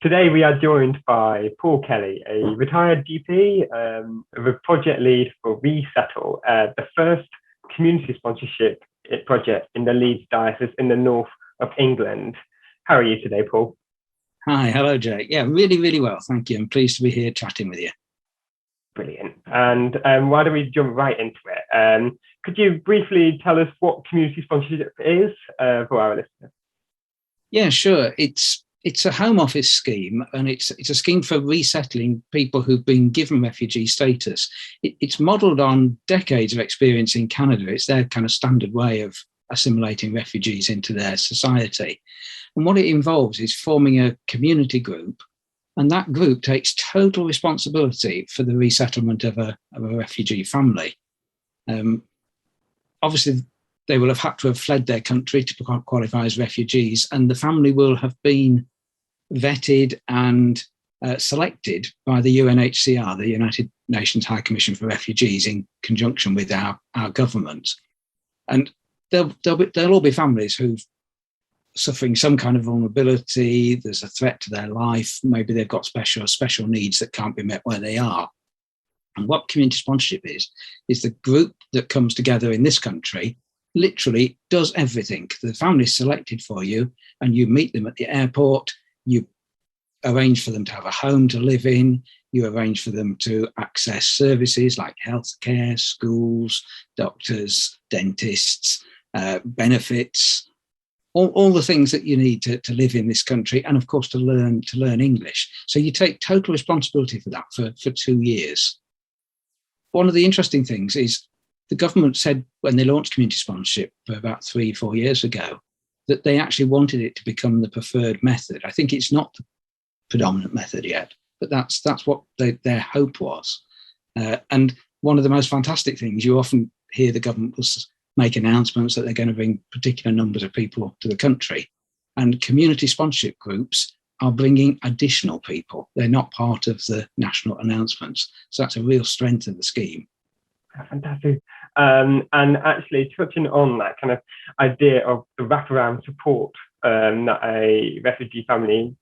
Today we are joined by Paul Kelly, a retired GP, a project lead for Resettle, the first community sponsorship project in the Leeds Diocese in the north of England. How are you today, Paul? Hi, hello, Jake. Yeah, really, really well. Thank you. I'm pleased to be here chatting with you. Brilliant. And why don't we jump right into it? Could you briefly tell us what community sponsorship is for our listeners? Yeah, sure. It's a Home Office scheme, and it's a scheme for resettling people who've been given refugee status. It's modelled on decades of experience in Canada. It's their kind of standard way of assimilating refugees into their society. And what it involves is forming a community group, and that group takes total responsibility for the resettlement of a refugee family. Obviously, they will have had to have fled their country to qualify as refugees, and the family will have been vetted and selected by the UNHCR, the United Nations High Commission for Refugees, in conjunction with our government. And there'll all be families who've suffering some kind of vulnerability. There's a threat to their life. Maybe they've got special needs that can't be met where they are. And what community sponsorship is the group that comes together in this country, literally does everything. The family's selected for you, and you meet them at the airport. You arrange for them to have a home to live in. You arrange for them to access services like healthcare, schools, doctors, dentists, benefits, all the things that you need to live in this country, and of course to learn English. So you take total responsibility for that for 2 years. One of the interesting things is the government said when they launched community sponsorship about 3-4 years ago that they actually wanted it to become the preferred method. I think it's not the predominant method yet, but that's what their hope was. And one of the most fantastic things, you often hear the government will make announcements that they're going to bring particular numbers of people to the country, and community sponsorship groups are bringing additional people. They're not part of the national announcements. So that's a real strength of the scheme. Fantastic. And actually touching on that kind of idea of the wraparound support that a refugee family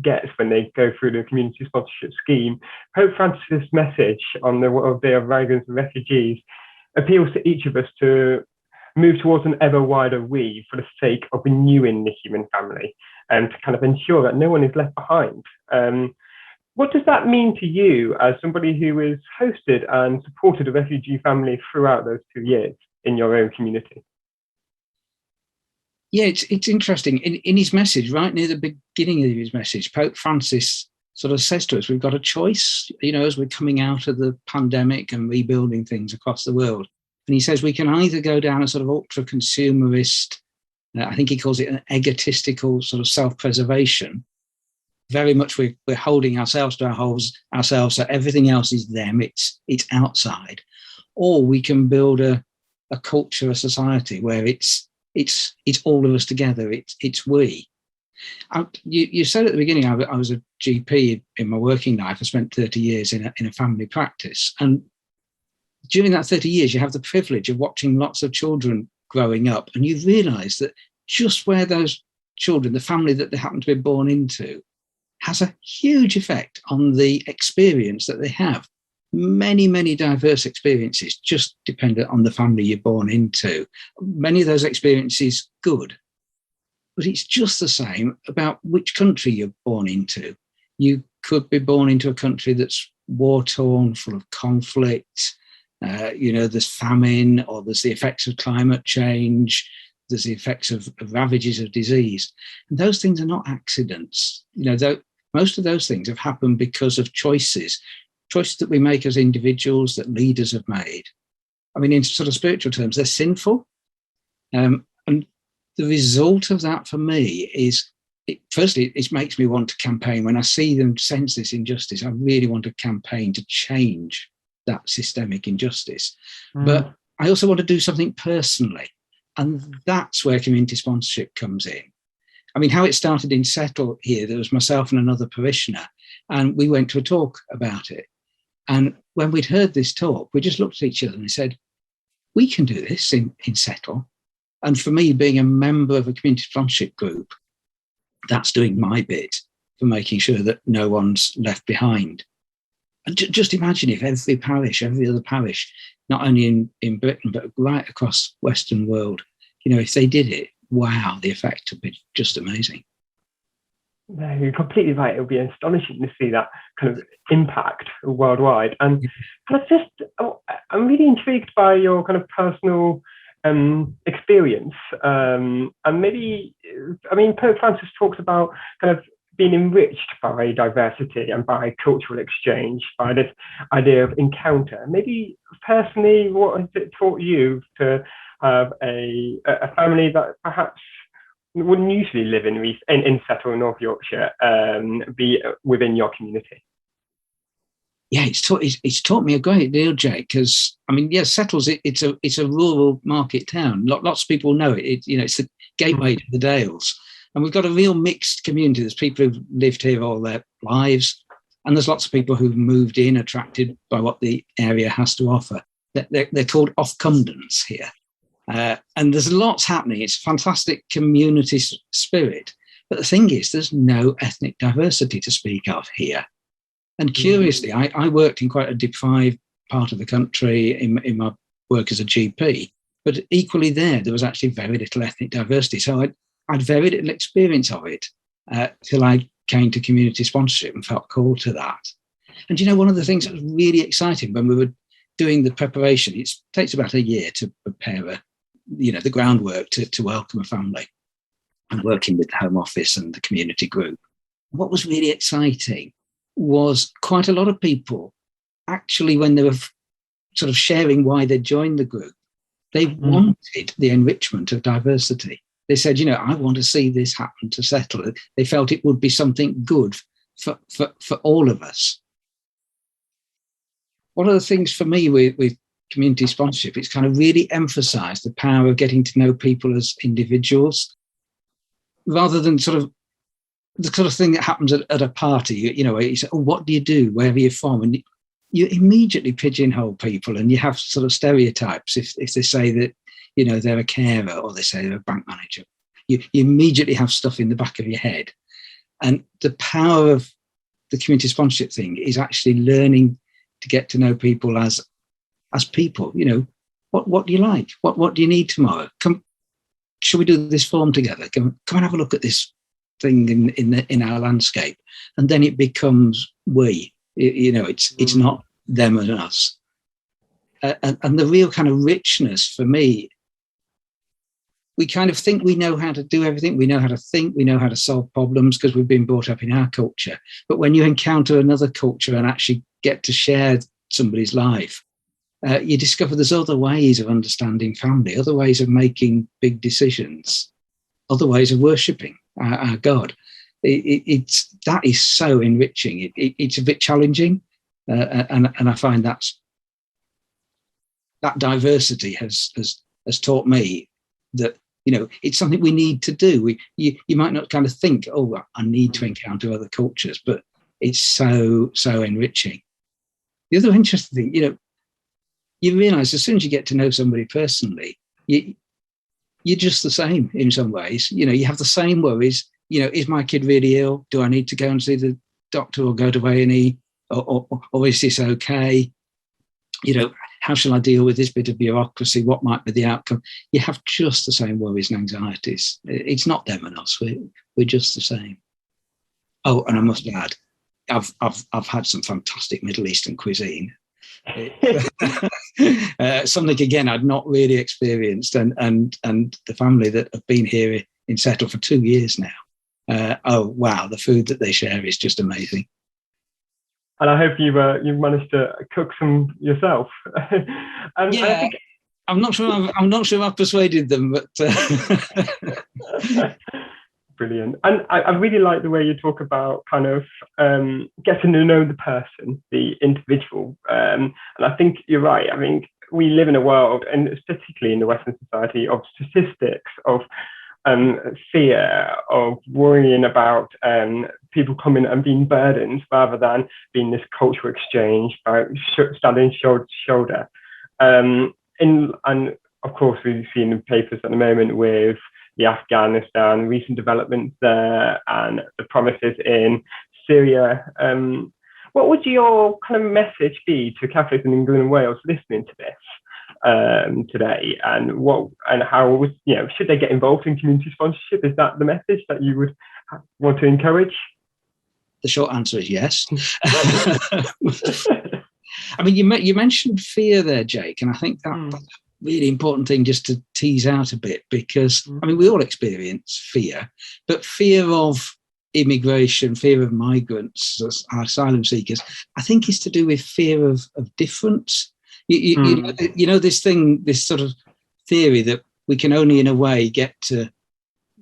gets when they go through the community sponsorship scheme, Pope Francis' message on the World Day of Migrants and Refugees appeals to each of us to move towards an ever wider we for the sake of renewing the human family and to kind of ensure that no one is left behind. What does that mean to you as somebody who has hosted and supported a refugee family throughout those 2 years in your own community? Yeah, it's interesting. In his message, right near the beginning of his message, Pope Francis sort of says to us, we've got a choice, as we're coming out of the pandemic and rebuilding things across the world. And he says we can either go down a sort of ultra-consumerist, I think he calls it an egotistical sort of self-preservation. Very much we're holding ourselves to ourselves, so everything else is them, it's outside. Or we can build a culture, a society where it's all of us together, it's we. You said at the beginning, I was a GP in my working life. I spent 30 years in a family practice. And during that 30 years, you have the privilege of watching lots of children growing up. And you realise that just where those children, the family that they happen to be born into, has a huge effect on the experience that they have. Many, many diverse experiences just dependent on the family you're born into. Many of those experiences good. But it's just the same about which country you're born into. You could be born into a country that's war-torn, full of conflict. There's famine, or there's the effects of climate change. There's the effects of ravages of disease. And those things are not accidents. Most of those things have happened because of choices that we make as individuals, that leaders have made. I mean, in sort of spiritual terms, they're sinful. And the result of that for me is, firstly, it makes me want to campaign. When I see them sense this injustice, I really want to campaign to change that systemic injustice. But I also want to do something personally. And that's where community sponsorship comes in. I mean, how it started in Settle here, there was myself and another parishioner, and we went to a talk about it. And when we'd heard this talk, we just looked at each other and we said, we can do this in Settle. And for me, being a member of a community sponsorship group, that's doing my bit. for making sure that no one's left behind. And just imagine if every other parish, not only in Britain, but right across Western world, if they did it, wow, the effect would be just amazing. No, you're completely right. It would be astonishing to see that kind of impact worldwide. And I'm really intrigued by your kind of personal experience. And maybe, Pope Francis talks about kind of being enriched by diversity and by cultural exchange, by this idea of encounter. Maybe personally, what has it taught you to have a family that perhaps wouldn't usually live in Settle, North Yorkshire, be within your community? Yeah, it's taught me a great deal, Jake. Because Settle's it's a rural market town. Lots of people know it. It's the gateway to the Dales, and we've got a real mixed community. There's people who've lived here all their lives, and there's lots of people who've moved in, attracted by what the area has to offer. They're called Offcumdens here. And there's lots happening. It's a fantastic community spirit. But the thing is, there's no ethnic diversity to speak of here. And curiously, I worked in quite a deprived part of the country in my work as a GP, but equally there was actually very little ethnic diversity. So I had very little experience of it till I came to community sponsorship and felt called to that. And one of the things that was really exciting when we were doing the preparation, it takes about a year to prepare the groundwork to welcome a family, and working with the Home Office and the community group. What was really exciting was quite a lot of people actually, when they were sort of sharing why they joined the group, they wanted the enrichment of diversity. They said, I want to see this happen to Settle. They felt it would be something good for all of us. One of the things for me with community sponsorship, it's kind of really emphasised the power of getting to know people as individuals, rather than sort of the sort of thing that happens at a party. You say, what do you do? Where are you from? And you immediately pigeonhole people, and you have sort of stereotypes. If they say that, they're a carer, or they say they're a bank manager, you immediately have stuff in the back of your head. And the power of the community sponsorship thing is actually learning to get to know people as people. What do you like? What do you need tomorrow? Shall we do this form together? Come and have a look at this thing in our landscape. And then it becomes we. It's not them and us. And the real kind of richness for me, we kind of think we know how to do everything. We know how to think. We know how to solve problems because we've been brought up in our culture. But when you encounter another culture and actually get to share somebody's life, you discover there's other ways of understanding family, other ways of making big decisions, other ways of worshipping our God. That is so enriching. It's a bit challenging, and I find that diversity has taught me that it's something we need to do. You might not kind of think, I need to encounter other cultures, but it's so enriching. The other interesting thing, you realise as soon as you get to know somebody personally, you're just the same in some ways. You have the same worries. Is my kid really ill? Do I need to go and see the doctor or go to A&E? Or is this okay? How shall I deal with this bit of bureaucracy? What might be the outcome? You have just the same worries and anxieties. It's not them and us. We're just the same. Oh, and I must add, I've had some fantastic Middle Eastern cuisine. Something again I'd not really experienced, and the family that have been here in Settle for 2 years now. Oh wow, the food that they share is just amazing. And I hope you've managed to cook some yourself. Yeah, I'm not sure I've persuaded them, but brilliant. And I really like the way you talk about kind of getting to know the person, the individual. And I think you're right. I mean, we live in a world, and particularly in the Western society, of statistics, of fear, of worrying about people coming and being burdens rather than being this cultural exchange, standing shoulder to shoulder. And of course, we've seen in papers at the moment with Afghanistan, recent developments there, and the promises in Syria. What would your kind of message be to Catholics in England and Wales listening to this today? And how should they get involved in community sponsorship? Is that the message that you would want to encourage? The short answer is yes. I mean, you mentioned fear there, Jake, and I think that's a really important thing just to tease out a bit, because I mean, we all experience fear, but fear of immigration, fear of migrants, asylum seekers, I think is to do with fear of difference. You know this thing, this sort of theory that we can only in a way get to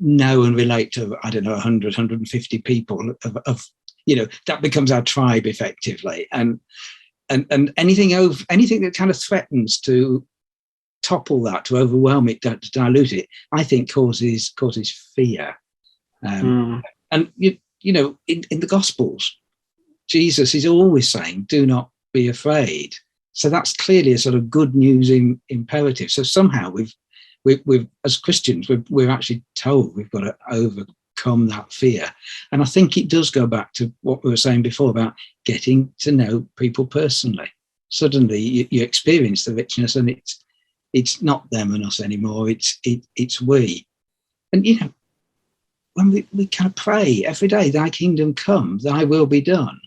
know and relate to, I don't know, 100, 150 people of that becomes our tribe effectively. And anything that kind of threatens to topple that, to overwhelm it, to dilute it, I think causes fear. And in the Gospels, Jesus is always saying, "Do not be afraid." So that's clearly a sort of good news imperative. So somehow we've as Christians, we're actually told we've got to overcome that fear. And I think it does go back to what we were saying before about getting to know people personally. Suddenly you experience the richness, and it's not them and us anymore. It's we. And when we kind of pray every day, "Thy kingdom come, thy will be done."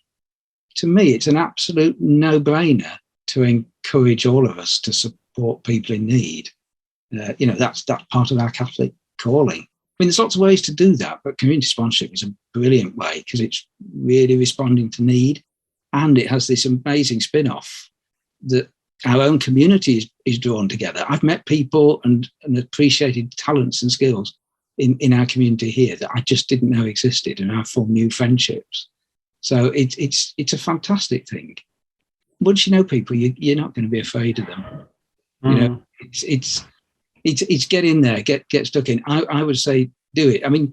To me, it's an absolute no-brainer to encourage all of us to support people in need. That's part of our Catholic calling. I mean, there's lots of ways to do that, but community sponsorship is a brilliant way because it's really responding to need, and it has this amazing spin-off that our own community is drawn together. I've met people and appreciated talents and skills in our community here that I just didn't know existed, and I've formed new friendships. So it's a fantastic thing. Once you know people, you're not going to be afraid of them. It's get in there, get stuck in. I would say do it. I mean,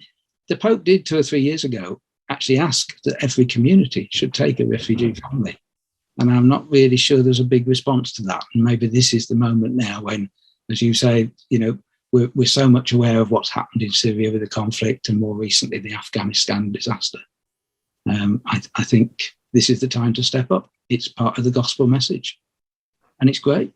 the Pope did 2 or 3 years ago actually ask that every community should take a refugee family. And I'm not really sure there's a big response to that. And maybe this is the moment now when, as you say, we're so much aware of what's happened in Syria with the conflict, and more recently the Afghanistan disaster. I think this is the time to step up. It's part of the gospel message, and it's great.